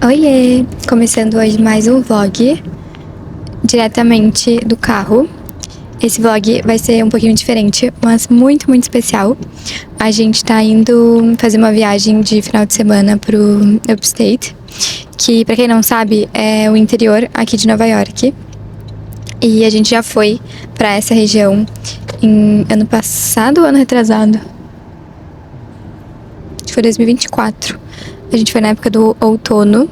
Oiê! Começando hoje mais um vlog diretamente do carro. Esse vlog vai ser um pouquinho diferente, mas muito, muito especial. A gente tá indo fazer uma viagem de final de semana pro Upstate, que pra quem não sabe é o interior aqui de Nova York. E a gente já foi pra essa região em ano passado ou ano retrasado? Acho que foi 2024. A gente foi na época do outono.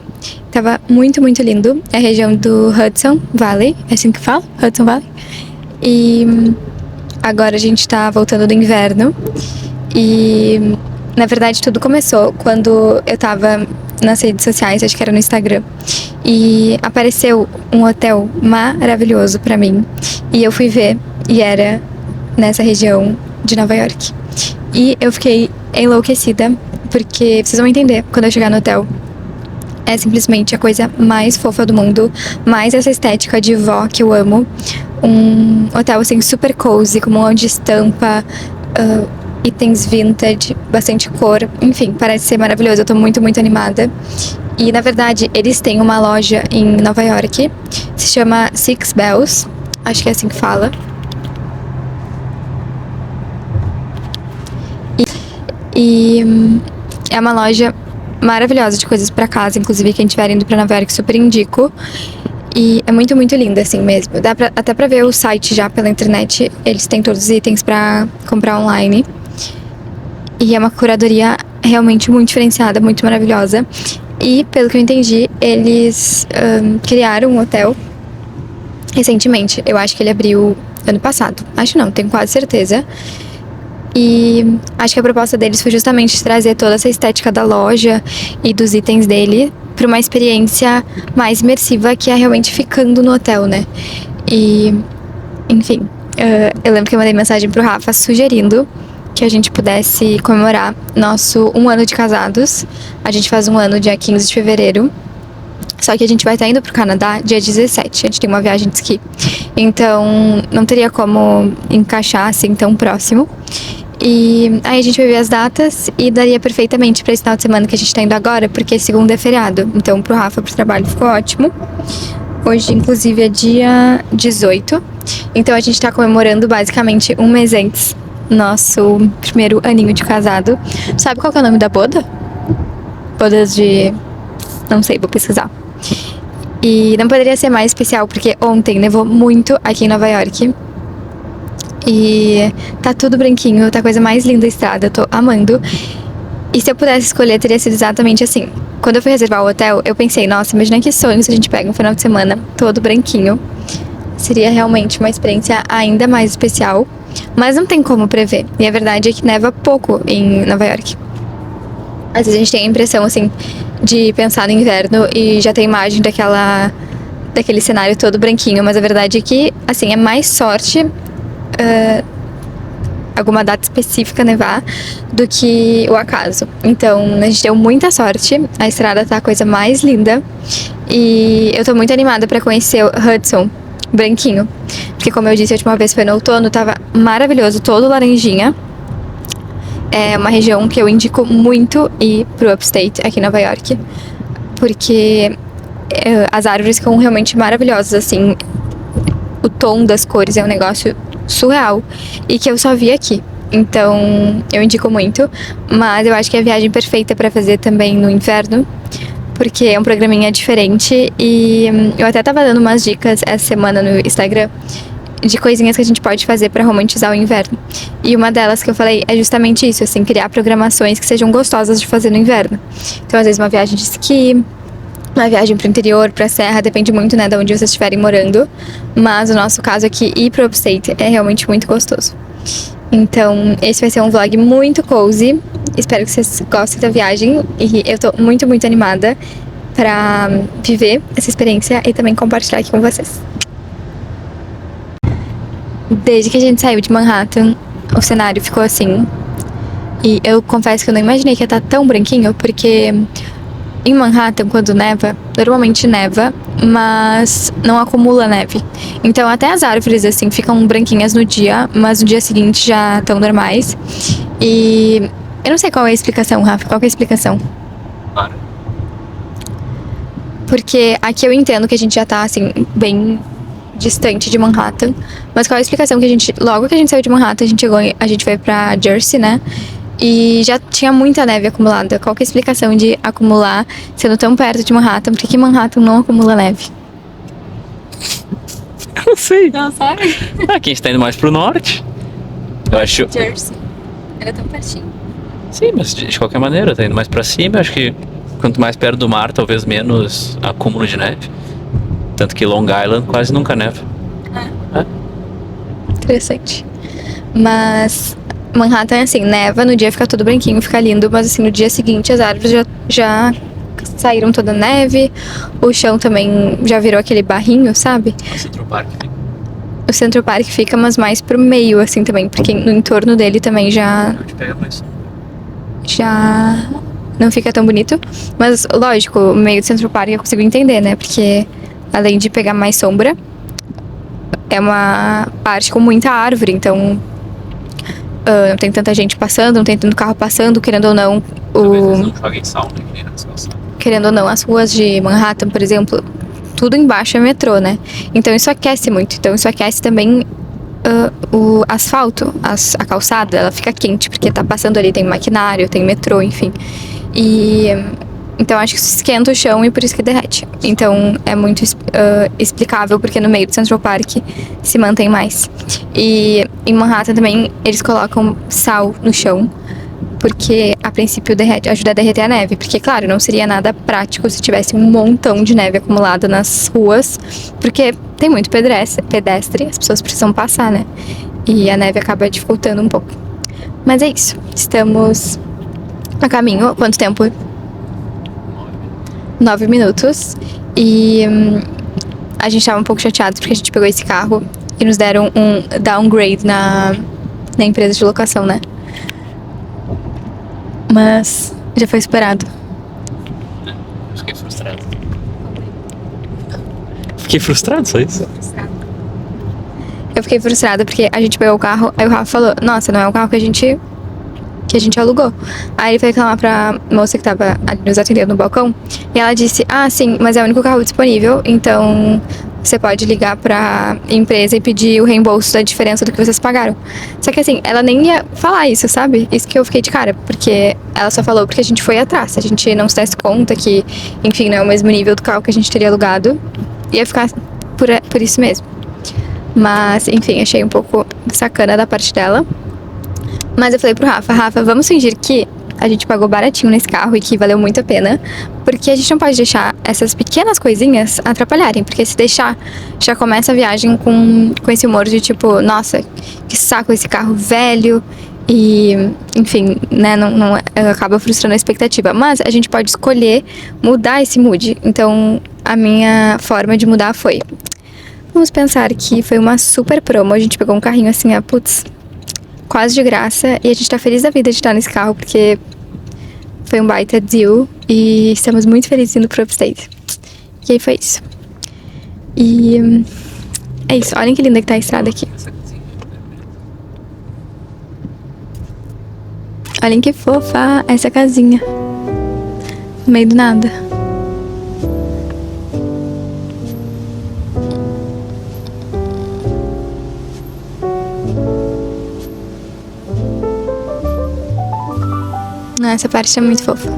Tava muito, muito lindo. É a região do Hudson Valley. É assim que fala? Hudson Valley. E agora a gente tá voltando do inverno. E na verdade tudo começou quando eu tava nas redes sociais, acho que era no Instagram. E apareceu um hotel maravilhoso pra mim. E eu fui ver e era nessa região de Nova York. E eu fiquei enlouquecida, porque vocês vão entender quando eu chegar no hotel. É simplesmente a coisa mais fofa do mundo, mais essa estética de vó que eu amo. Um hotel assim super cozy, com um monte de estampa, itens vintage, bastante cor. Enfim, parece ser maravilhoso, eu tô muito, muito animada. E na verdade, eles têm uma loja em Nova York, se chama Six Bells, acho que é assim que fala. E é uma loja maravilhosa de coisas pra casa, inclusive quem estiver indo pra Nova York super indico. E é muito, muito linda assim mesmo. Dá até pra ver o site já pela internet, eles têm todos os itens pra comprar online. E é uma curadoria realmente muito diferenciada, muito maravilhosa. E pelo que eu entendi, eles criaram um hotel recentemente. Eu acho que ele abriu ano passado. Acho não, tenho quase certeza. E acho que a proposta deles foi justamente trazer toda essa estética da loja e dos itens dele para uma experiência mais imersiva, que é realmente ficando no hotel, né? E, enfim, eu lembro que eu mandei mensagem pro Rafa sugerindo que a gente pudesse comemorar nosso 1 ano de casados. A gente faz 1 ano dia 15 de fevereiro. Só que a gente vai estar indo pro Canadá dia 17. A gente tem uma viagem de esqui. Então, não teria como encaixar assim tão próximo. E aí a gente vai ver as datas e daria perfeitamente pra esse final de semana que a gente tá indo agora, porque segunda é feriado. Então pro Rafa, pro trabalho, ficou ótimo. Hoje, inclusive, é dia 18. Então a gente tá comemorando basicamente um mês antes nosso primeiro aninho de casado. Sabe qual que é o nome da boda? Bodas de... não sei, vou pesquisar. E não poderia ser mais especial, porque ontem nevou muito aqui em Nova York. E tá tudo branquinho, tá a coisa mais linda da estrada, eu tô amando. E se eu pudesse escolher, teria sido exatamente assim. Quando eu fui reservar o hotel, eu pensei, nossa, imagina que sonho se a gente pega um final de semana todo branquinho. Seria realmente uma experiência ainda mais especial. Mas não tem como prever. E a verdade é que neva pouco em Nova York. Às vezes a gente tem a impressão, assim, de pensar no inverno e já tem imagem daquele cenário todo branquinho. Mas a verdade é que, assim, é mais sorte alguma data específica nevar do que o acaso. Então a gente deu muita sorte, a estrada tá a coisa mais linda e eu tô muito animada pra conhecer o Hudson branquinho, porque como eu disse a última vez foi no outono, tava maravilhoso, todo laranjinha. É uma região que eu indico muito ir pro Upstate aqui em Nova York, porque as árvores ficam realmente maravilhosas, assim, o tom das cores é um negócio surreal e que eu só vi aqui. Então, eu indico muito, mas eu acho que é a viagem perfeita para fazer também no inverno, porque é um programinha diferente e eu até tava dando umas dicas essa semana no Instagram de coisinhas que a gente pode fazer para romantizar o inverno. E uma delas que eu falei é justamente isso, assim, criar programações que sejam gostosas de fazer no inverno. Então, às vezes uma viagem de esqui, uma viagem pro interior, pra serra, depende muito, né, de onde vocês estiverem morando. Mas o nosso caso aqui, ir pro Upstate é realmente muito gostoso. Então, esse vai ser um vlog muito cozy. Espero que vocês gostem da viagem. E eu tô muito, muito animada pra viver essa experiência e também compartilhar aqui com vocês. Desde que a gente saiu de Manhattan, o cenário ficou assim. E eu confesso que eu não imaginei que ia estar tão branquinho, porque em Manhattan, quando neva, normalmente neva, mas não acumula neve. Então até as árvores, assim, ficam branquinhas no dia, mas no dia seguinte já estão normais. E eu não sei qual é a explicação, Rafa, qual que é a explicação? Porque aqui eu entendo que a gente já tá, assim, bem distante de Manhattan. Mas qual é a explicação que a gente... Logo que a gente saiu de Manhattan, a gente foi pra Jersey, né? E já tinha muita neve acumulada. Qual que é a explicação de acumular sendo tão perto de Manhattan? Por que Manhattan não acumula neve? Eu não sei. Não sabe? Aqui a gente tá indo mais pro norte. Eu acho. Jersey. Era tão pertinho. Sim, mas de qualquer maneira, tá indo mais pra cima. Eu acho que quanto mais perto do mar, talvez menos acúmulo de neve. Tanto que Long Island quase nunca neva. Interessante. Mas Manhattan, assim, neva, no dia fica tudo branquinho, fica lindo, mas assim, no dia seguinte as árvores já saíram toda a neve, o chão também já virou aquele barrinho, sabe? O Central Park fica. O Central Park fica, mas mais pro meio, assim, também, porque no entorno dele também já não fica tão bonito. Mas, lógico, o meio do Central Park eu consigo entender, né? Porque além de pegar mais sombra, é uma parte com muita árvore, então não tem tanta gente passando, não tem tanto carro passando, querendo ou não. Querendo ou não, as ruas de Manhattan, por exemplo, tudo embaixo é metrô, né? Então isso aquece muito. Então isso aquece também o asfalto, a calçada, ela fica quente, porque tá passando ali, tem maquinário, tem metrô, enfim. E então acho que isso esquenta o chão e por isso que derrete. Então é muito explicável porque no meio do Central Park se mantém mais. E em Manhattan também eles colocam sal no chão, porque a princípio ajuda a derreter a neve. Porque, claro, não seria nada prático se tivesse um montão de neve acumulada nas ruas, porque tem muito pedestre, as pessoas precisam passar, né? E a neve acaba dificultando um pouco. Mas é isso, estamos a caminho. Quanto tempo? 9 minutos. E a gente tava um pouco chateado porque a gente pegou esse carro e nos deram um downgrade na empresa de locação, né? Mas já foi esperado. Fiquei frustrado. Fiquei frustrado, só isso? Eu fiquei frustrada porque a gente pegou o carro, aí o Rafa falou, nossa, não é o carro que a gente alugou. Aí ele foi reclamar pra moça que tava ali nos atendendo no balcão, e ela disse, ah, sim, mas é o único carro disponível, então você pode ligar pra empresa e pedir o reembolso da diferença do que vocês pagaram. Só que assim, ela nem ia falar isso, sabe? Isso que eu fiquei de cara, porque ela só falou porque a gente foi atrás. A gente não se desse conta que, enfim, não é o mesmo nível do carro que a gente teria alugado, ia ficar por isso mesmo. Mas, enfim, achei um pouco sacana da parte dela. Mas eu falei pro Rafa, vamos fingir que a gente pagou baratinho nesse carro e que valeu muito a pena, porque a gente não pode deixar essas pequenas coisinhas atrapalharem, porque se deixar, já começa a viagem com esse humor de tipo, nossa, que saco esse carro velho, e enfim, né, não acaba frustrando a expectativa. Mas a gente pode escolher mudar esse mood. Então a minha forma de mudar foi, vamos pensar que foi uma super promo, a gente pegou um carrinho assim, putz, quase de graça, e a gente tá feliz da vida de estar nesse carro, porque foi um baita deal, e estamos muito felizes indo pro Upstate. E aí foi isso. E é isso, olhem que linda que tá a estrada aqui. Olhem que fofa essa casinha, no meio do nada. Essa parte é muito fofa.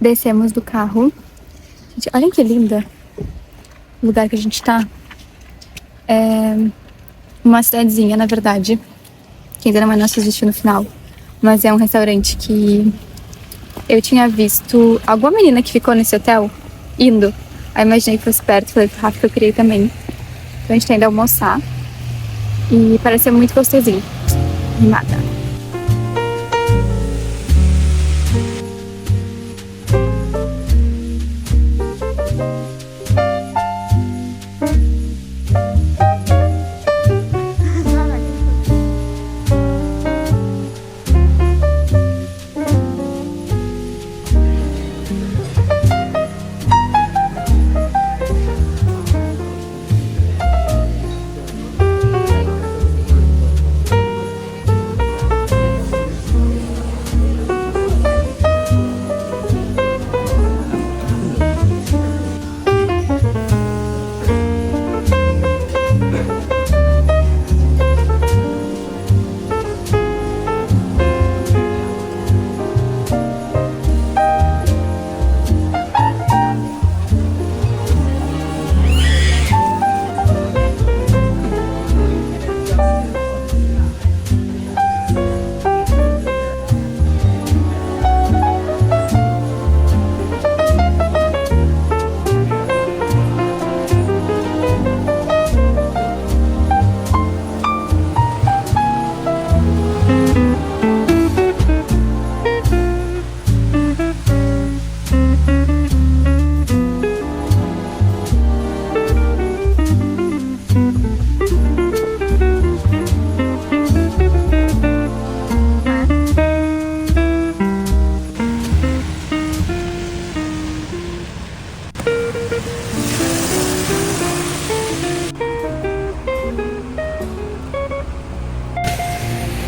Descemos do carro. Gente, olha que linda o lugar que a gente tá. É uma cidadezinha, na verdade, que ainda não é nosso destino final. Mas é um restaurante que eu tinha visto alguma menina que ficou nesse hotel indo. Aí imaginei que fosse perto, falei pro Rafa que eu queria ir também. Então a gente tá indo almoçar. E parece ser muito gostosinho. Animada.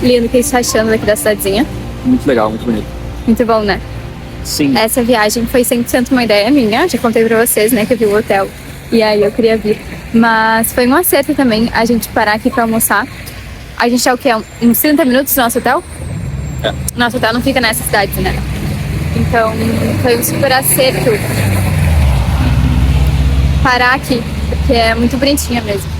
Lindo, o que você tá achando daqui da cidadezinha? Muito legal, muito bonito. Muito bom, né? Sim. Essa viagem foi 100% uma ideia minha. Já contei pra vocês, né, que eu vi o hotel. E aí eu queria vir. Mas foi um acerto também a gente parar aqui pra almoçar. A gente é o quê? Uns 30 minutos do nosso hotel? É. Nosso hotel não fica nessa cidade, né? Então foi um super acerto parar aqui. Porque é muito bonitinha mesmo.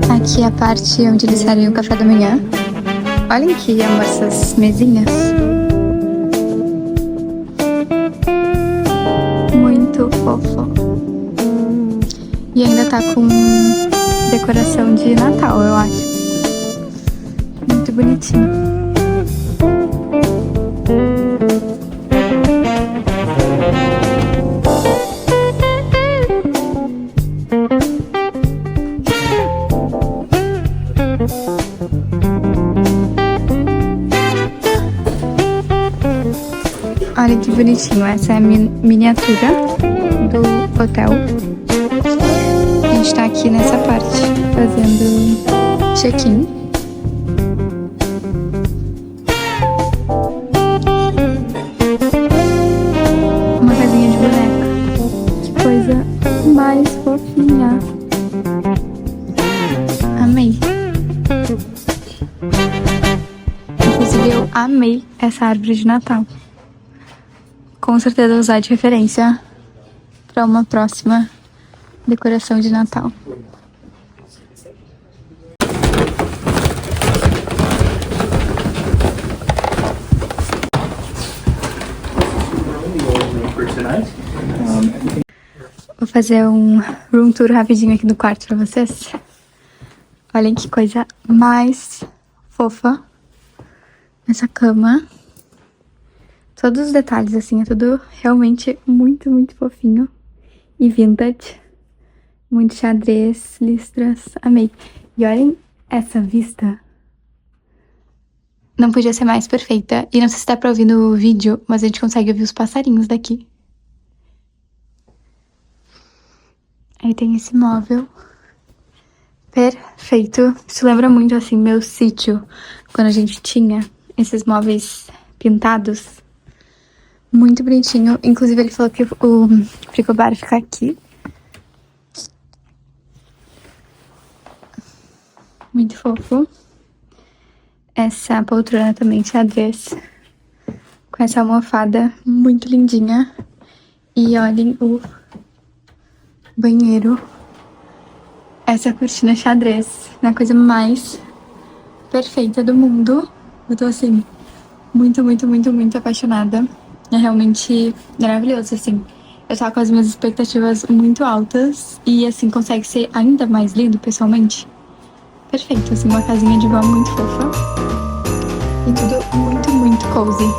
Aqui é a parte onde eles servem o café da manhã. Olhem que amor essas mesinhas. Muito fofo. E ainda tá com decoração de Natal, eu acho. Muito bonitinho. Olha que bonitinho, essa é a miniatura do hotel. A gente tá aqui nessa parte, fazendo check-in. Uma casinha de boneca. Que coisa mais fofinha. Amei. Inclusive eu amei essa árvore de Natal. Com certeza usar de referência para uma próxima decoração de Natal. fazer um room tour rapidinho aqui do quarto pra vocês. Olhem que coisa mais fofa essa cama. Todos os detalhes, assim, é tudo realmente muito, muito fofinho e vintage. Muito xadrez, listras, amei. E olhem essa vista. Não podia ser mais perfeita. E não sei se dá pra ouvir no vídeo, mas a gente consegue ouvir os passarinhos daqui. Aí tem esse móvel. Perfeito. Isso lembra muito, assim, meu sítio. Quando a gente tinha esses móveis pintados. Muito bonitinho. Inclusive, ele falou que o frigobar fica aqui. Muito fofo. Essa poltrona também xadrez. Com essa almofada muito lindinha. E olhem o banheiro. Essa cortina xadrez. É a coisa mais perfeita do mundo. Eu tô assim, muito, muito, muito, muito apaixonada. É realmente maravilhoso, assim. Eu tava com as minhas expectativas muito altas. E assim, consegue ser ainda mais lindo pessoalmente. Perfeito, assim, uma casinha de vó muito fofa. E tudo muito, muito cozy.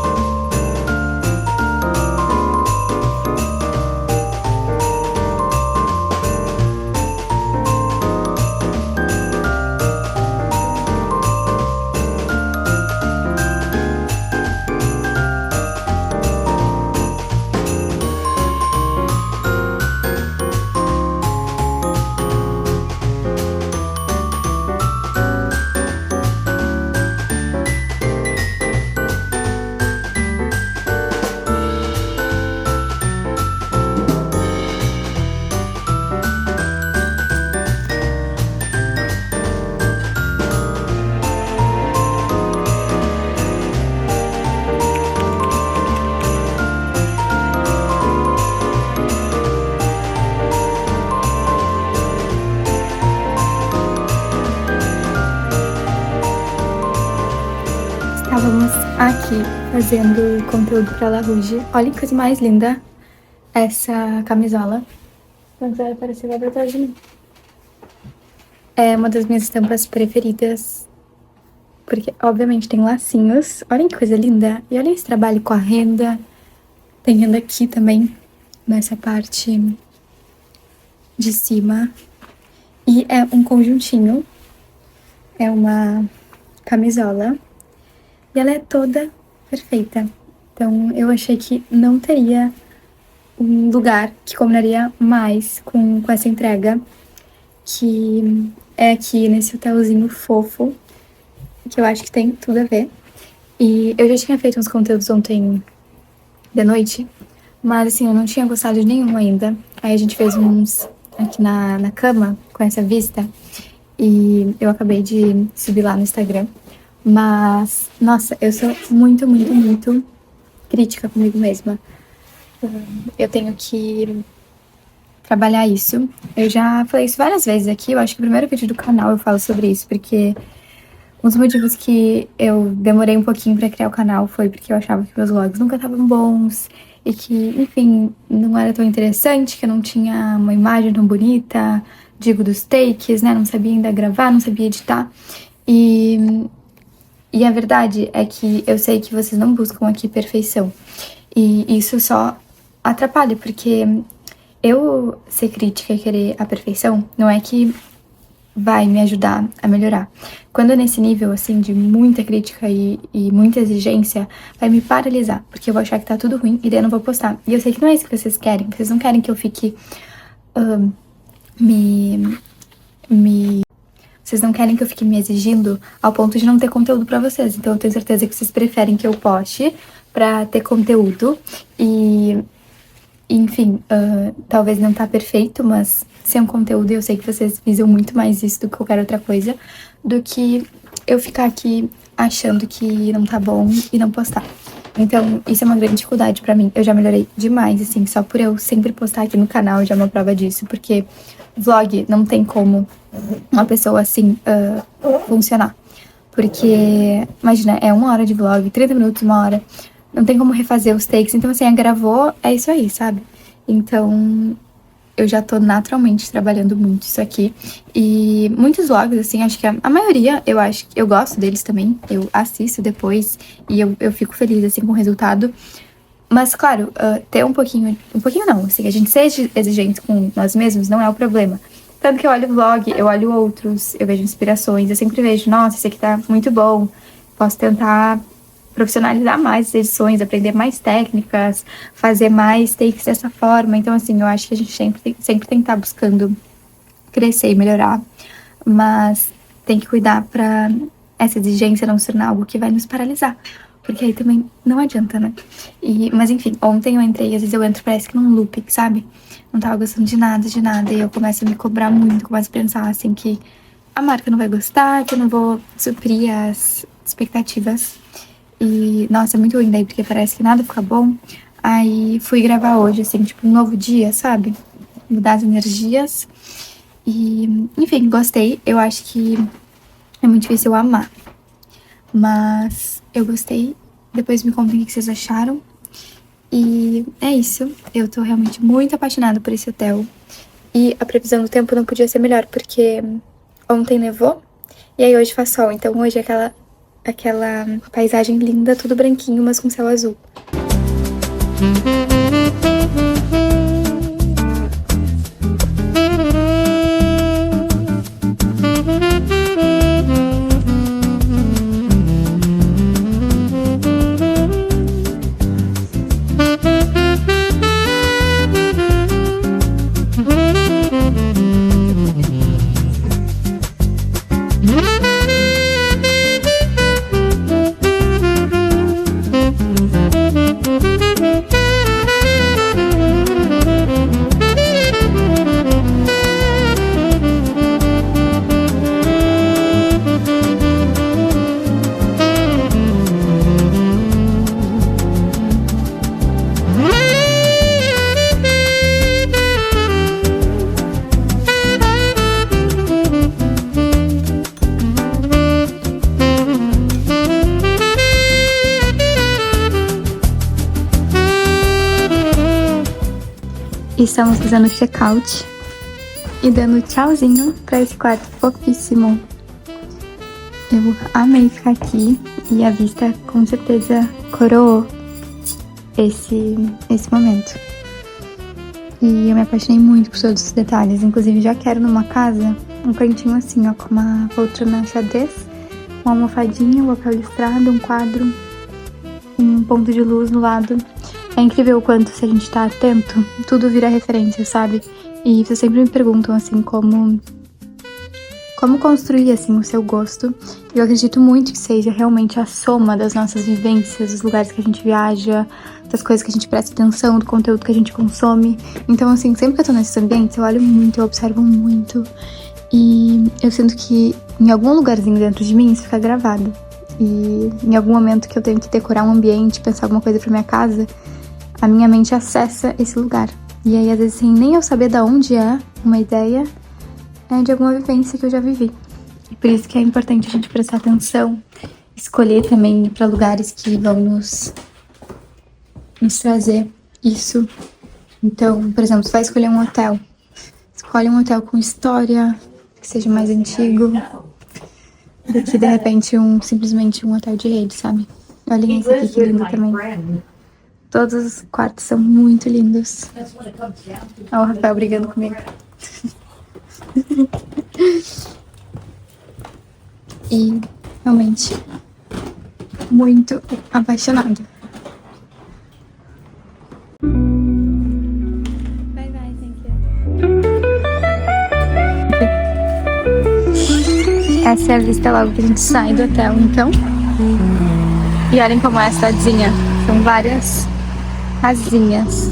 Estávamos aqui fazendo conteúdo pra La Rouge. Olha que coisa mais linda essa camisola. Quando vai aparecer, vai pra trás de mim. É uma das minhas estampas preferidas. Porque, obviamente, tem lacinhos. Olhem que coisa linda. E olha esse trabalho com a renda. Tem renda aqui também, nessa parte de cima. E é um conjuntinho. É uma camisola. E ela é toda perfeita. Então, eu achei que não teria um lugar que combinaria mais com essa entrega. Que é aqui nesse hotelzinho fofo. Que eu acho que tem tudo a ver. E eu já tinha feito uns conteúdos ontem de noite. Mas, assim, eu não tinha gostado de nenhum ainda. Aí a gente fez uns aqui na cama, com essa vista. E eu acabei de subir lá no Instagram. Mas, nossa, eu sou muito, muito, muito crítica comigo mesma. Eu tenho que trabalhar isso. Eu já falei isso várias vezes aqui. Eu acho que o primeiro vídeo do canal eu falo sobre isso, porque um dos motivos que eu demorei um pouquinho pra criar o canal foi porque eu achava que meus vlogs nunca estavam bons e que, enfim, não era tão interessante, que eu não tinha uma imagem tão bonita, digo, dos takes, né? Não sabia ainda gravar, não sabia editar. E a verdade é que eu sei que vocês não buscam aqui perfeição. E isso só atrapalha, porque eu ser crítica e querer a perfeição não é que vai me ajudar a melhorar. Quando é nesse nível, assim, de muita crítica e muita exigência, vai me paralisar, porque eu vou achar que tá tudo ruim e daí eu não vou postar. E eu sei que não é isso que vocês querem. Vocês não querem que eu fique Vocês não querem que eu fique me exigindo ao ponto de não ter conteúdo pra vocês. Então eu tenho certeza que vocês preferem que eu poste pra ter conteúdo. E, enfim, talvez não tá perfeito, mas se é um conteúdo, eu sei que vocês visam muito mais isso do que qualquer outra coisa, do que eu ficar aqui achando que não tá bom e não postar. Então, isso é uma grande dificuldade pra mim. Eu já melhorei demais, assim, só por eu sempre postar aqui no canal, já é uma prova disso, porque vlog não tem como uma pessoa assim funcionar. Porque, imagina, é 1 hora de vlog, 30 minutos, 1 hora. Não tem como refazer os takes. Então, assim, gravou, é isso aí, sabe? Então, eu já tô naturalmente trabalhando muito isso aqui. E muitos vlogs, assim, acho que a maioria, eu gosto deles também. Eu assisto depois e eu fico feliz, assim, com o resultado. Mas, claro, ter um pouquinho não, assim, a gente ser exigente com nós mesmos não é o problema. Tanto que eu olho vlog, eu olho outros, eu vejo inspirações, eu sempre vejo, nossa, esse aqui tá muito bom, posso tentar profissionalizar mais as edições, aprender mais técnicas, fazer mais takes dessa forma. Então, assim, eu acho que a gente sempre tem que estar buscando crescer e melhorar, mas tem que cuidar pra essa exigência não se tornar algo que vai nos paralisar. Porque aí também não adianta, né? Mas enfim, ontem eu entrei, às vezes eu entro, parece que num looping, sabe? Não tava gostando de nada, e eu começo a me cobrar muito, começo a pensar, assim, que a marca não vai gostar, que eu não vou suprir as expectativas. E, nossa, é muito ruim daí, porque parece que nada fica bom. Aí fui gravar hoje, assim, tipo, um novo dia, sabe? Mudar as energias. E, enfim, gostei. Eu acho que é muito difícil eu amar. Mas eu gostei. Depois me contem o que vocês acharam. E é isso. Eu tô realmente muito apaixonada por esse hotel. E a previsão do tempo não podia ser melhor, porque ontem nevou e aí hoje faz sol. Então hoje é aquela paisagem linda, tudo branquinho, mas com céu azul. Estamos fazendo check-out e dando tchauzinho pra esse quarto fofíssimo. Eu amei ficar aqui e a vista com certeza coroou esse momento. E eu me apaixonei muito por todos os detalhes. Inclusive já quero numa casa um cantinho assim, ó, com uma poltrona xadrez, uma almofadinha, um papel listrado, um quadro, um ponto de luz no lado. É incrível o quanto, se a gente tá atento, tudo vira referência, sabe? E vocês sempre me perguntam, assim, como construir, assim, o seu gosto. Eu acredito muito que seja realmente a soma das nossas vivências, dos lugares que a gente viaja, das coisas que a gente presta atenção, do conteúdo que a gente consome. Então, assim, sempre que eu tô nesses ambientes, eu olho muito, eu observo muito. E eu sinto que em algum lugarzinho dentro de mim isso fica gravado. E em algum momento que eu tenho que decorar um ambiente, pensar alguma coisa pra minha casa, a minha mente acessa esse lugar. E aí, às vezes, sem nem eu saber de onde é uma ideia, é de alguma vivência que eu já vivi. E por isso que é importante a gente prestar atenção, escolher também ir pra lugares que vão nos trazer isso. Então, por exemplo, você vai escolher um hotel. Escolhe um hotel com história, que seja mais antigo, do que, de repente, simplesmente um hotel de rede, sabe? Olhem esse aqui, que lindo também. Todos os quartos são muito lindos. Olha o Rafael brigando comigo. E realmente muito apaixonada. Bye bye, thank you. Essa é a vista logo que a gente sai do hotel, então. E olhem como é a cidadezinha. São várias casinhas.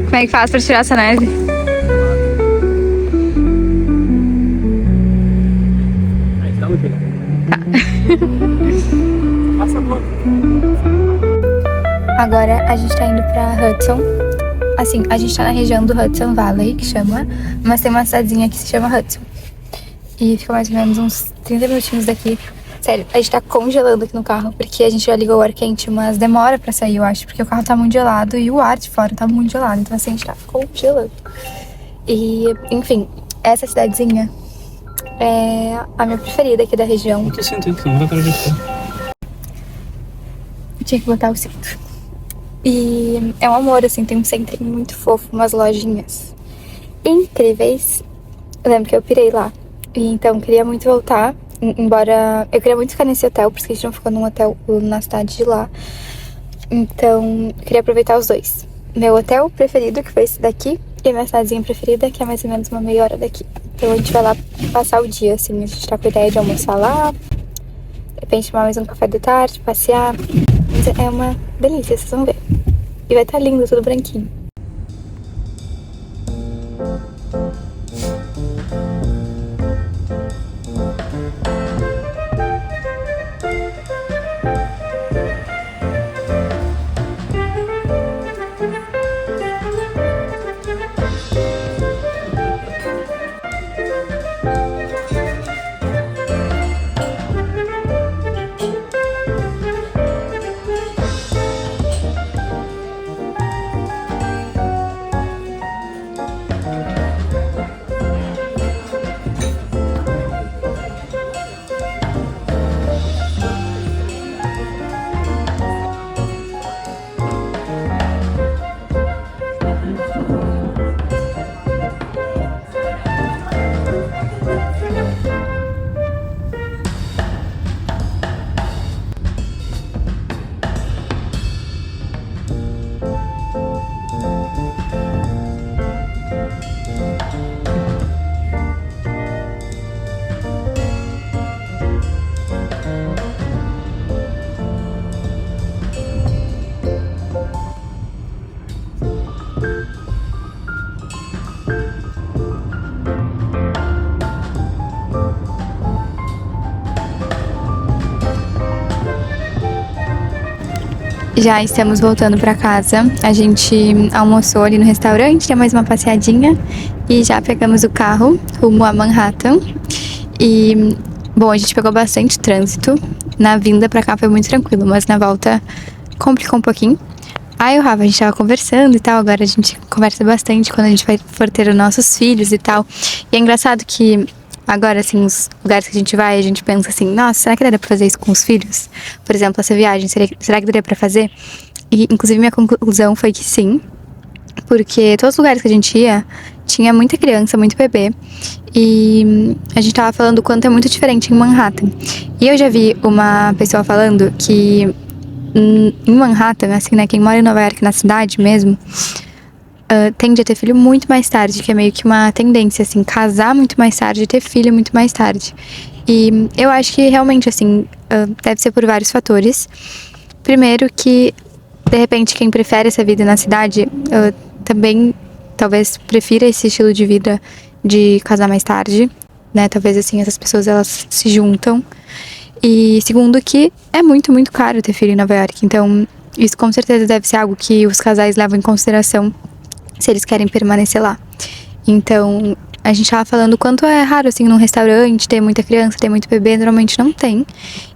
Como é que faz pra tirar essa neve? cá. Agora a gente tá indo pra Hudson. Assim, a gente tá na região do Hudson Valley, que chama, mas tem uma cidadezinha que se chama Hudson. E fica mais ou menos uns 30 minutinhos daqui. Sério, a gente tá congelando aqui no carro, porque a gente já ligou o ar quente, mas demora pra sair, eu acho, porque o carro tá muito gelado e o ar de fora tá muito gelado. Então assim, a gente tá congelando. E, enfim, essa cidadezinha é a minha preferida aqui da região. Eu tô sentindo que não vai parar de ficar. Tinha que botar o cinto. E é um amor, assim, tem um centrinho muito fofo, umas lojinhas incríveis. Eu lembro que eu pirei lá. E então queria muito voltar, embora eu queria muito ficar nesse hotel, porque a gente não ficou num hotel na cidade de lá. Então queria aproveitar os dois. Meu hotel preferido, que foi esse daqui, e a minha cidadezinha preferida, que é mais ou menos uma meia hora daqui. Então a gente vai lá passar o dia, assim, a gente tá com a ideia de almoçar lá, de repente tomar mais um café da tarde, passear. Mas é uma delícia, vocês vão ver. E vai estar lindo, tudo branquinho. Já estamos voltando pra casa. A gente almoçou ali no restaurante, deu mais uma passeadinha e já pegamos o carro rumo a Manhattan. E, bom, a gente pegou bastante trânsito. Na vinda pra cá foi muito tranquilo, mas na volta complicou um pouquinho. Aí o Rafa, a gente tava conversando e tal, agora a gente conversa bastante quando a gente for ter os nossos filhos e tal. E é engraçado que agora, assim, os lugares que a gente vai, a gente pensa assim, nossa, será que daria pra fazer isso com os filhos? Por exemplo, essa viagem, será que daria pra fazer? E, inclusive, minha conclusão foi que sim, porque todos os lugares que a gente ia, tinha muita criança, muito bebê, e a gente tava falando o quanto é muito diferente em Manhattan. E eu já vi uma pessoa falando que em Manhattan, assim, né, quem mora em Nova York, na cidade mesmo, tende a ter filho muito mais tarde, que é meio que uma tendência, assim, casar muito mais tarde e ter filho muito mais tarde. E eu acho que realmente, assim, deve ser por vários fatores. Primeiro que, de repente, quem prefere essa vida na cidade também talvez prefira esse estilo de vida de casar mais tarde, né? Talvez, assim, essas pessoas, elas se juntam. E segundo que é muito, muito caro ter filho em Nova York. Então, isso com certeza deve ser algo que os casais levam em consideração se eles querem permanecer lá. Então, a gente tava falando o quanto é raro, assim, num restaurante ter muita criança, ter muito bebê, normalmente não tem.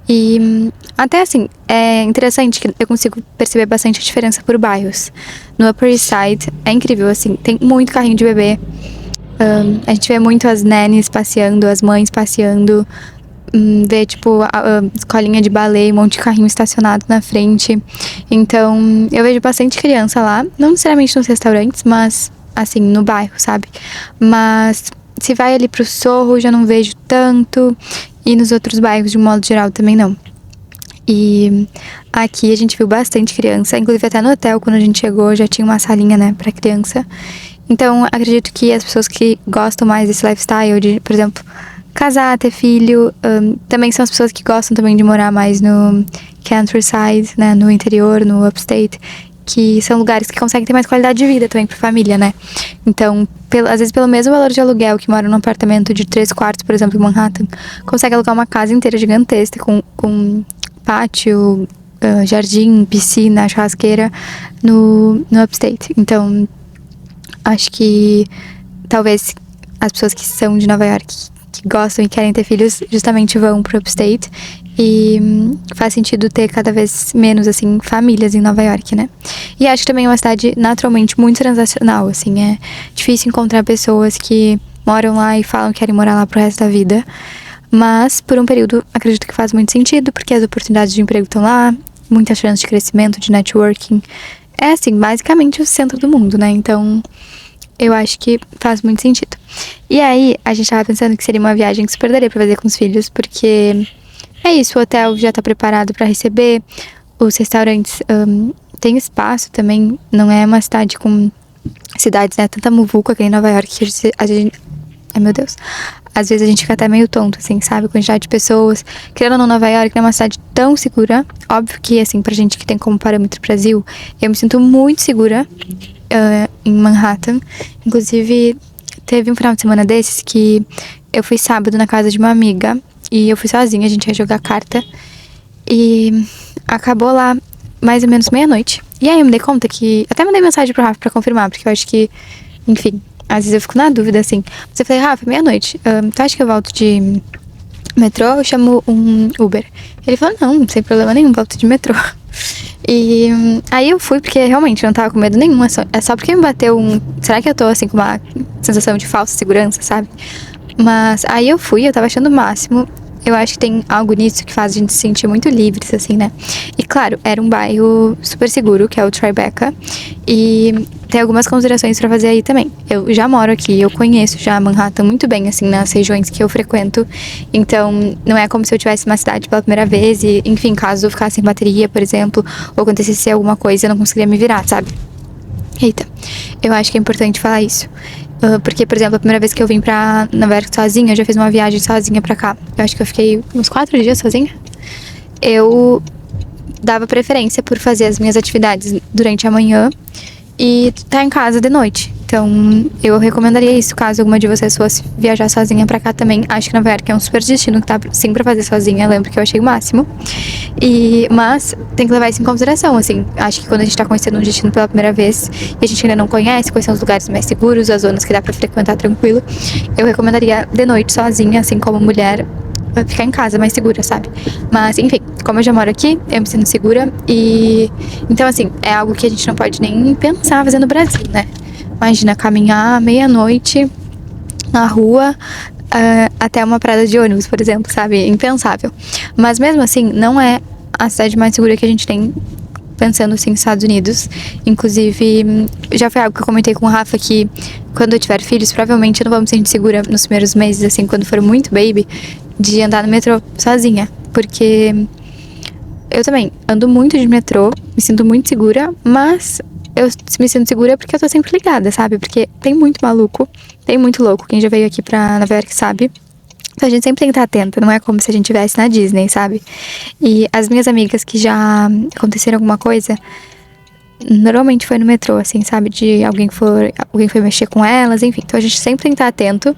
E até, assim, é interessante que eu consigo perceber bastante a diferença por bairros. No Upper East Side é incrível, assim, tem muito carrinho de bebê. A gente vê muito as nannies passeando, as mães passeando, vê, tipo, a escolinha de balé, um monte de carrinho estacionado na frente. Então, eu vejo bastante criança lá, não necessariamente nos restaurantes, mas, assim, no bairro, sabe? Mas, se vai ali pro Sorro, já não vejo tanto, e nos outros bairros, de um modo geral, também não. E aqui a gente viu bastante criança, inclusive até no hotel, quando a gente chegou, já tinha uma salinha, né, pra criança. Então, acredito que as pessoas que gostam mais desse lifestyle, de, por exemplo, casar, ter filho, também são as pessoas que gostam também de morar mais no countryside, né, no interior, no upstate. que são lugares que conseguem ter mais qualidade de vida também pra família, né? Então, às vezes pelo mesmo valor de aluguel que mora num apartamento de 3 quartos, por exemplo, em Manhattan, consegue alugar uma casa inteira gigantesca com pátio, jardim, piscina, churrasqueira no upstate. Então, acho que talvez as pessoas que são de Nova York, que gostam e querem ter filhos, justamente vão pro upstate. E faz sentido ter cada vez menos, assim, famílias em Nova York, né? E acho que também é uma cidade naturalmente muito transacional, assim. É difícil encontrar pessoas que moram lá e falam que querem morar lá pro resto da vida. Mas, por um período, acredito que faz muito sentido, porque as oportunidades de emprego estão lá, muita chance de crescimento, de networking. É, assim, basicamente o centro do mundo, né? Então, eu acho que faz muito sentido. E aí, a gente tava pensando que seria uma viagem que super daria pra fazer com os filhos, porque é isso, o hotel já tá preparado pra receber, os restaurantes têm espaço também, não é uma cidade com cidades, né, tanta muvuca que em Nova York, que a gente, ai meu Deus, às vezes a gente fica até meio tonto, assim, sabe, quantidade de pessoas. Querendo ou não, Nova York não é uma cidade tão segura, óbvio que, assim, pra gente que tem como parâmetro o Brasil, eu me sinto muito segura em Manhattan. Inclusive, teve um final de semana desses que eu fui sábado na casa de uma amiga e eu fui sozinha, a gente ia jogar carta e acabou lá mais ou menos meia-noite. E aí eu me dei conta que, até mandei mensagem pro Rafa pra confirmar, porque eu acho que, enfim, às vezes eu fico na dúvida, assim. Mas eu falei, Rafa, meia-noite, tu acha que eu volto de metrô ou eu chamo um Uber? Ele falou, não, sem problema nenhum, volto de metrô. E aí eu fui porque realmente não tava com medo nenhum, é só porque me bateu será que eu tô assim com uma sensação de falsa segurança, sabe? Mas aí eu fui, eu tava achando o máximo. Eu acho que tem algo nisso que faz a gente se sentir muito livres, assim, né? E claro, era um bairro super seguro, que é o Tribeca. E tem algumas considerações pra fazer aí também. Eu já moro aqui, eu conheço já Manhattan muito bem, assim, nas regiões que eu frequento. Então, não é como se eu tivesse uma cidade pela primeira vez e, enfim, caso eu ficasse sem bateria, por exemplo, ou acontecesse alguma coisa, eu não conseguiria me virar, sabe? Eita, eu acho que é importante falar isso. Porque, por exemplo, a primeira vez que eu vim pra Nova York sozinha, eu já fiz uma viagem sozinha pra cá. Eu acho que eu fiquei uns 4 dias sozinha. Eu dava preferência por fazer as minhas atividades durante a manhã e estar em casa de noite. Então, eu recomendaria isso caso alguma de vocês fosse viajar sozinha pra cá também. Acho que Nova York é um super destino que tá sim pra fazer sozinha. Eu lembro que eu achei o máximo. Mas tem que levar isso em consideração, assim. Acho que quando a gente tá conhecendo um destino pela primeira vez e a gente ainda não conhece, quais são os lugares mais seguros, as zonas que dá pra frequentar tranquilo, eu recomendaria de noite sozinha, assim como mulher, ficar em casa mais segura, sabe? Mas, enfim, como eu já moro aqui, eu me sinto segura e... Então, assim, é algo que a gente não pode nem pensar fazer no Brasil, né? Imagina, caminhar meia-noite na rua até uma parada de ônibus, por exemplo, sabe? Impensável. Mas mesmo assim, não é a cidade mais segura que a gente tem pensando assim nos Estados Unidos. Inclusive, já foi algo que eu comentei com o Rafa que quando eu tiver filhos, provavelmente eu não vou me sentir segura nos primeiros meses, assim, quando for muito baby, de andar no metrô sozinha. Porque eu também ando muito de metrô, me sinto muito segura, mas eu me sinto segura porque eu tô sempre ligada, sabe? Porque tem muito maluco, tem muito louco. Quem já veio aqui pra Nova York sabe. Então a gente sempre tem que estar atenta, não é como se a gente estivesse na Disney, sabe? E as minhas amigas que já aconteceram alguma coisa, normalmente foi no metrô, assim, sabe? De alguém foi mexer com elas, enfim. Então a gente sempre tem que estar atento.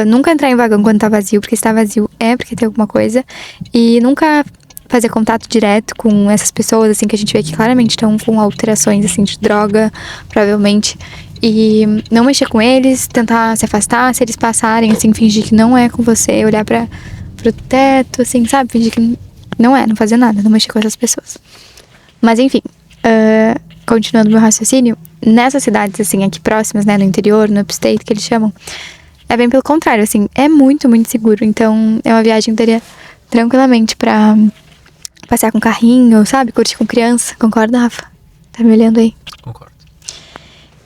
Nunca entrar em vagão quando tá vazio, porque se tá vazio é porque tem alguma coisa. E nunca fazer contato direto com essas pessoas, assim, que a gente vê que claramente estão com alterações, assim, de droga, provavelmente. E não mexer com eles, tentar se afastar, se eles passarem, assim, fingir que não é com você, olhar pro teto, assim, sabe? Fingir que não fazer nada, não mexer com essas pessoas. Mas, enfim, continuando meu raciocínio, nessas cidades, assim, aqui próximas, né, no interior, no upstate, que eles chamam, é bem pelo contrário, assim, é muito, muito seguro. Então, é uma viagem que daria tranquilamente pra passear com carrinho, sabe? Curtir com criança. Concorda, Rafa? Tá me olhando aí? Concordo.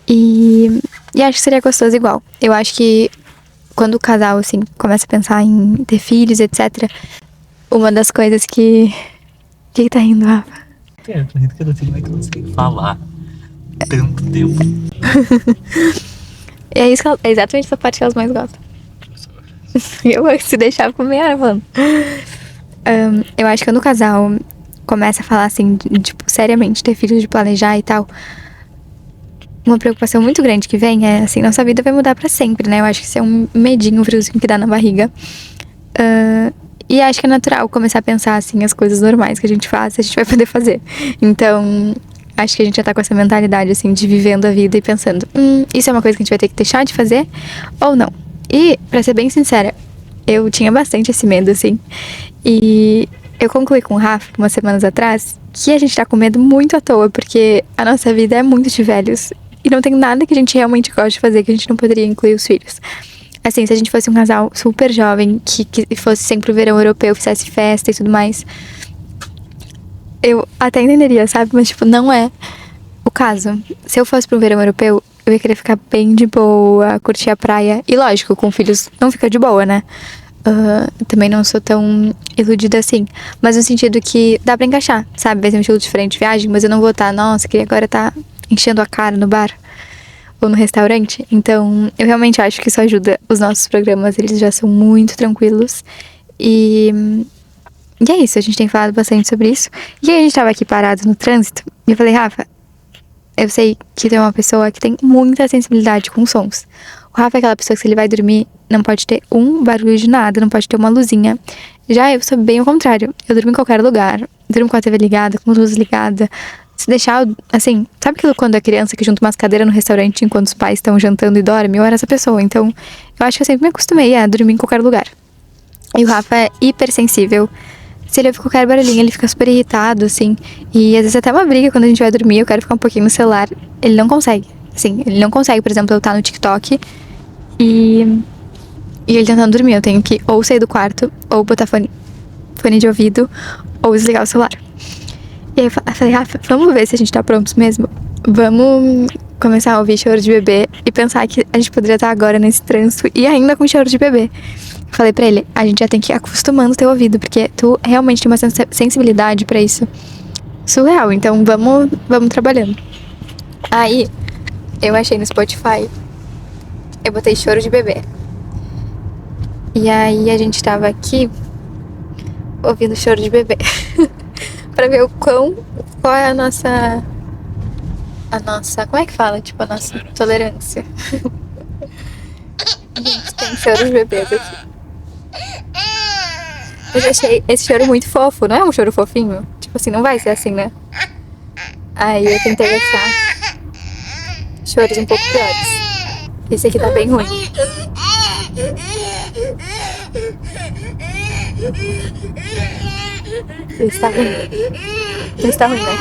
E acho que seria gostoso igual. Eu acho que quando o casal, assim, começa a pensar em ter filhos, etc., uma das coisas que... O que tá rindo, Rafa? Eu tô rindo que eu não sei como é que eu não sei falar tanto tempo. É isso é exatamente essa parte que elas mais gostam. Eu se deixar por meia hora falando. Eu acho que quando o casal começa a falar assim, tipo, seriamente, ter filhos, de planejar e tal, uma preocupação muito grande que vem é, assim, nossa vida vai mudar pra sempre, né? Eu acho que isso é um medinho, um friozinho que dá na barriga. E acho que é natural começar a pensar, assim, as coisas normais que a gente faz, a gente vai poder fazer. Então, acho que a gente já tá com essa mentalidade, assim, de vivendo a vida e pensando, isso é uma coisa que a gente vai ter que deixar de fazer ou não? E, pra ser bem sincera, eu tinha bastante esse medo, assim. E eu concluí com o Rafa, umas semanas atrás, que a gente tá com medo muito à toa, porque a nossa vida é muito de velhos. E não tem nada que a gente realmente goste de fazer que a gente não poderia incluir os filhos. Assim, se a gente fosse um casal super jovem, que fosse sempre o verão europeu, fizesse festa e tudo mais, eu até entenderia, sabe? Mas, tipo, não é o caso. Se eu fosse pro verão europeu, eu ia querer ficar bem de boa, curtir a praia. E lógico, com filhos não fica de boa, né? Também não sou tão iludida assim. Mas no sentido que dá pra encaixar, sabe? Vai ser um estilo diferente de viagem, mas eu não vou estar, nossa, queria agora estar enchendo a cara no bar ou no restaurante. Então, eu realmente acho que isso ajuda. Os nossos programas, eles já são muito tranquilos. E é isso, a gente tem falado bastante sobre isso. E aí a gente tava aqui parado no trânsito e eu falei, Rafa, eu sei que tem uma pessoa que tem muita sensibilidade com sons. O Rafa é aquela pessoa que, se ele vai dormir, não pode ter um barulho de nada, não pode ter uma luzinha. Já eu sou bem o contrário. Eu durmo em qualquer lugar, durmo com a TV ligada, com a luz ligada. Se deixar, assim, sabe aquilo quando é criança que junta umas cadeiras no restaurante enquanto os pais estão jantando e dorme? Eu era essa pessoa, então eu acho que eu sempre me acostumei a dormir em qualquer lugar. E o Rafa é hipersensível. Se ele ouve qualquer barulhinho, ele fica super irritado, assim. E às vezes até uma briga quando a gente vai dormir, eu quero ficar um pouquinho no celular. Ele não consegue, assim, ele não consegue, por exemplo, eu estar no TikTok e ele tentando dormir. Eu tenho que ou sair do quarto, ou botar fone de ouvido, ou desligar o celular. E aí eu falei, Rafa, vamos ver se a gente tá prontos mesmo? Vamos começar a ouvir choro de bebê e pensar que a gente poderia estar agora nesse trânsito e ainda com choro de bebê. Falei pra ele, a gente já tem que ir acostumando o teu ouvido, porque tu realmente tem uma sensibilidade pra isso surreal, então vamos trabalhando. Aí, eu achei no Spotify, eu botei choro de bebê. E aí a gente tava aqui ouvindo choro de bebê. Pra ver qual é a nossa, como é que fala? Tipo, a nossa tolerância. A gente tem choro de bebês aqui. Eu achei esse choro muito fofo, não é um choro fofinho? Tipo assim, não vai ser assim, né? Aí eu tentei achar choros um pouco piores. Esse aqui tá bem ruim. Esse tá ruim. Esse tá ruim, né?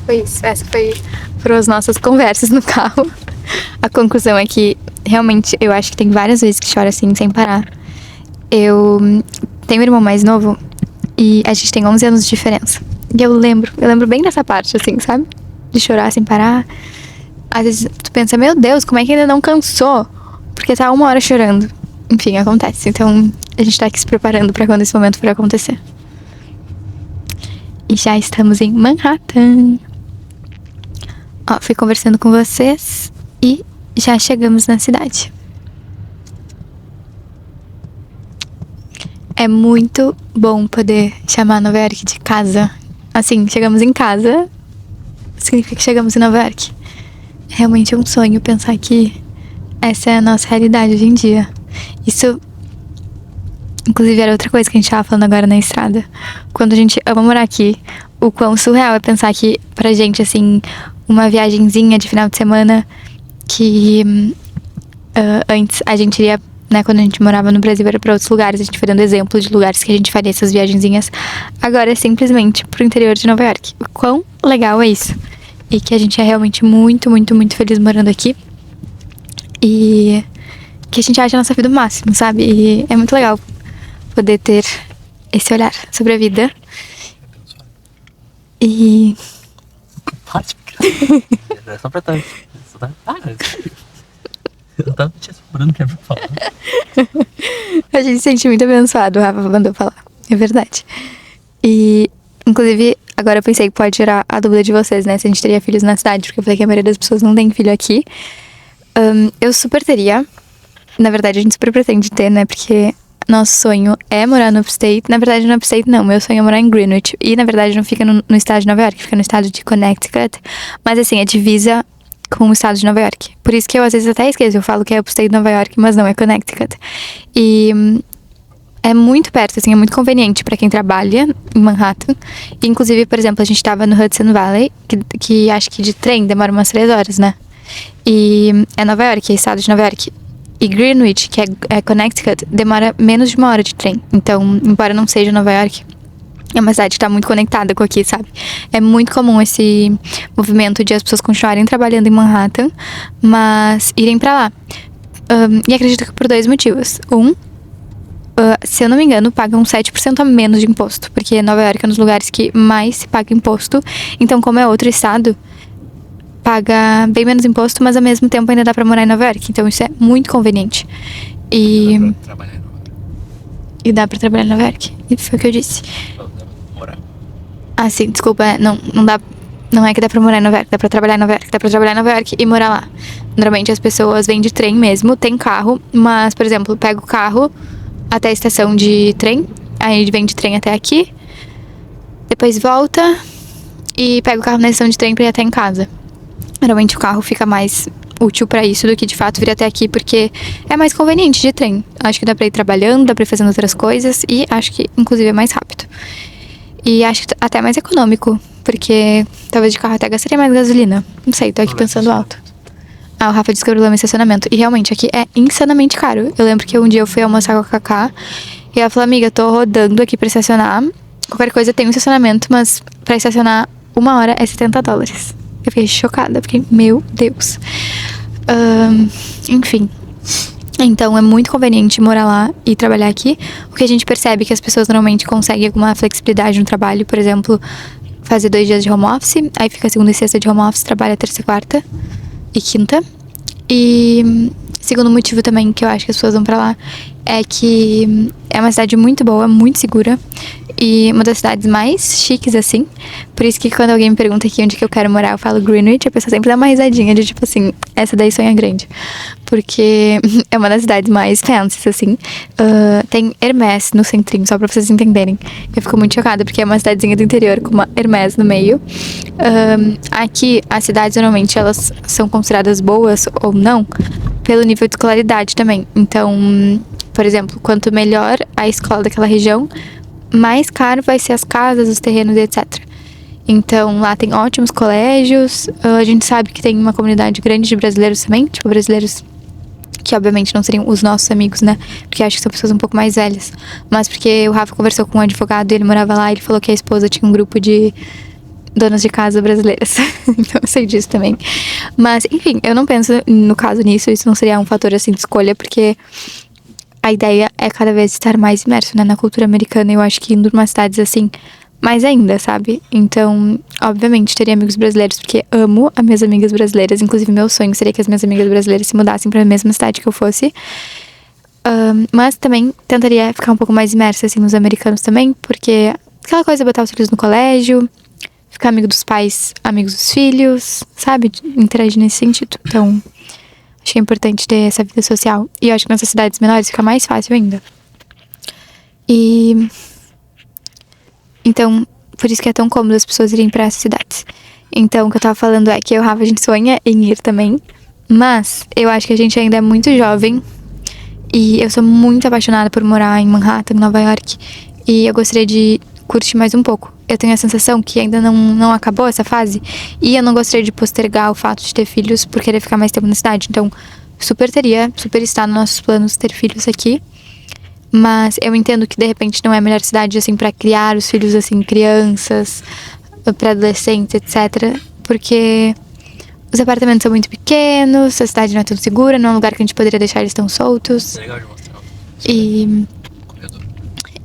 Foi isso. Foram as nossas conversas no carro. A conclusão é que, realmente, eu acho que tem várias vezes que chora assim, sem parar. Eu tenho um irmão mais novo e a gente tem 11 anos de diferença. E eu lembro bem dessa parte, assim, sabe? De chorar sem parar. Às vezes tu pensa, meu Deus, como é que ainda não cansou? Porque tá 1 hora chorando. Enfim, acontece. Então, a gente tá aqui se preparando pra quando esse momento for acontecer. E já estamos em Manhattan. Ó, fui conversando com vocês e já chegamos na cidade. É muito bom poder chamar Nova York de casa. Assim, chegamos em casa, significa que chegamos em Nova York. É realmente um sonho pensar que essa é a nossa realidade hoje em dia. Isso, inclusive, era outra coisa que a gente tava falando agora na estrada. Quando a gente ama morar aqui, o quão surreal é pensar que, pra gente, assim, uma viagenzinha de final de semana que antes a gente iria, né, quando a gente morava no Brasil, era pra outros lugares. A gente foi dando exemplo de lugares que a gente faria essas viagenzinhas. Agora é simplesmente pro interior de Nova York. O quão legal é isso? E que a gente é realmente muito, muito, muito feliz morando aqui. E que a gente acha a nossa vida o máximo, sabe? E é muito legal poder ter esse olhar sobre a vida. E... É só pra estar... Eu tava te assombrando que é pra falar. A gente se sente muito abençoado, o Rafa mandou falar. É verdade. E, inclusive, agora eu pensei que pode tirar a dúvida de vocês, né? Se a gente teria filhos na cidade, porque eu falei que a maioria das pessoas não tem filho aqui. Eu super teria. na verdade, a gente super pretende ter, né? Porque nosso sonho é morar no Upstate. Na verdade, no Upstate não, meu sonho é morar em Greenwich. E, na verdade, não fica no estado de Nova York, fica no estado de Connecticut. Mas, assim, é divisa com o estado de Nova York. Por isso que eu, às vezes, até esqueço. Eu falo que é Upstate Nova York, mas não, é Connecticut. E é muito perto, assim, é muito conveniente pra quem trabalha em Manhattan. E, inclusive, por exemplo, a gente tava no Hudson Valley, que acho que de trem demora umas 3 horas, né? E é Nova York, é estado de Nova York. E Greenwich, que é Connecticut, demora menos de 1 hora de trem. Então, embora não seja Nova York, é uma cidade que tá muito conectada com aqui, sabe? É muito comum esse movimento de as pessoas continuarem trabalhando em Manhattan, mas irem pra lá. E acredito que por 2 motivos. Se eu não me engano, pagam 7% a menos de imposto, porque Nova York é um dos lugares que mais se paga imposto. Então, como é outro estado, paga bem menos imposto, mas ao mesmo tempo ainda dá pra morar em Nova York. Então isso é muito conveniente. E dá pra trabalhar em Nova York. E foi o que eu disse. Morar. Ah, sim, desculpa. Não dá. Não é que dá pra morar em Nova York, dá pra trabalhar em Nova York. Dá pra trabalhar em Nova York e morar lá. Normalmente as pessoas vêm de trem mesmo, tem carro, mas, por exemplo, pega o carro até a estação de trem, aí vem de trem até aqui, depois volta e pega o carro na estação de trem pra ir até em casa. Geralmente o carro fica mais útil pra isso do que de fato vir até aqui, porque é mais conveniente de trem. Acho que dá pra ir trabalhando, dá pra ir fazendo outras coisas e acho que inclusive é mais rápido. E acho que até mais econômico, porque talvez de carro até gastaria mais gasolina. Não sei, tô aqui pensando alto. O Rafa disse que eu problema em estacionamento. E realmente aqui é insanamente caro. Eu lembro que um dia eu fui almoçar com a Cacá e ela falou, amiga, tô rodando aqui pra estacionar. Qualquer coisa tem um estacionamento, mas pra estacionar 1 hora é $70. Eu fiquei chocada, porque, meu Deus. Enfim. Então, é muito conveniente morar lá e trabalhar aqui. O que a gente percebe é que as pessoas normalmente conseguem alguma flexibilidade no trabalho. Por exemplo, fazer 2 dias de home office. Aí fica segunda e sexta de home office, trabalha terça e quarta e quinta. E segundo motivo também que eu acho que as pessoas vão pra lá é que é uma cidade muito boa, muito segura. E uma das cidades mais chiques, assim. Por isso que quando alguém me pergunta aqui onde que eu quero morar, eu falo Greenwich, a pessoa sempre dá uma risadinha de tipo assim, essa daí sonha grande. Porque é uma das cidades mais fancy, assim. Tem Hermès no centrinho, só pra vocês entenderem. Eu fico muito chocada, porque é uma cidadezinha do interior com uma Hermès no meio. Aqui, as cidades, normalmente, elas são consideradas boas ou não, pelo nível de escolaridade também. Então, por exemplo, quanto melhor a escola daquela região, mais caro vai ser as casas, os terrenos, etc. Então, lá tem ótimos colégios. A gente sabe que tem uma comunidade grande de brasileiros também. Tipo, brasileiros que, obviamente, não seriam os nossos amigos, né? Porque acho que são pessoas um pouco mais velhas. Mas porque o Rafa conversou com um advogado e ele morava lá. E ele falou que a esposa tinha um grupo de donas de casa brasileiras. Então, eu sei disso também. Mas, enfim, eu não penso, no caso, nisso. Isso não seria um fator, assim, de escolha. Porque a ideia é cada vez estar mais imerso, né, na cultura americana. Eu acho que indo numa cidades assim, mais ainda, sabe? Então, obviamente, teria amigos brasileiros, porque amo as minhas amigas brasileiras. Inclusive, meu sonho seria que as minhas amigas brasileiras se mudassem para a mesma cidade que eu fosse. Mas também tentaria ficar um pouco mais imersa, assim, nos americanos também, porque aquela coisa, botar os filhos no colégio, ficar amigo dos pais, amigos dos filhos, sabe? Interagir nesse sentido. Então, acho que é importante ter essa vida social. E eu acho que nessas cidades menores fica mais fácil ainda. E então, por isso que é tão cômodo as pessoas irem pra essas cidades. Então, o que eu tava falando é que eu e o Rafa, a gente sonha em ir também. Mas eu acho que a gente ainda é muito jovem. E eu sou muito apaixonada por morar em Manhattan, Nova York. E eu gostaria de curtir mais um pouco. Eu tenho a sensação que ainda não acabou essa fase. E eu não gostaria de postergar o fato de ter filhos por querer ficar mais tempo na cidade. Então, super está nos nossos planos ter filhos aqui. Mas eu entendo que de repente não é a melhor cidade, assim, pra criar os filhos, assim, crianças, pré-adolescentes, etc. Porque os apartamentos são muito pequenos, a cidade não é tão segura, não é um lugar que a gente poderia deixar eles tão soltos. É legal de mostrar. E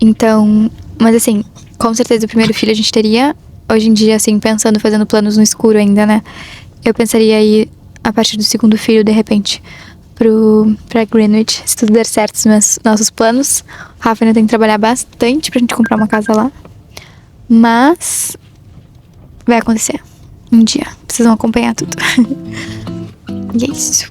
então, mas assim, com certeza o primeiro filho a gente teria. Hoje em dia, assim, pensando, fazendo planos no escuro ainda, né? Eu pensaria aí, a partir do segundo filho, de repente, pra Greenwich, se tudo der certo, os nossos planos. O Rafa ainda tem que trabalhar bastante pra gente comprar uma casa lá. Mas vai acontecer um dia. Vocês vão acompanhar tudo. E é isso.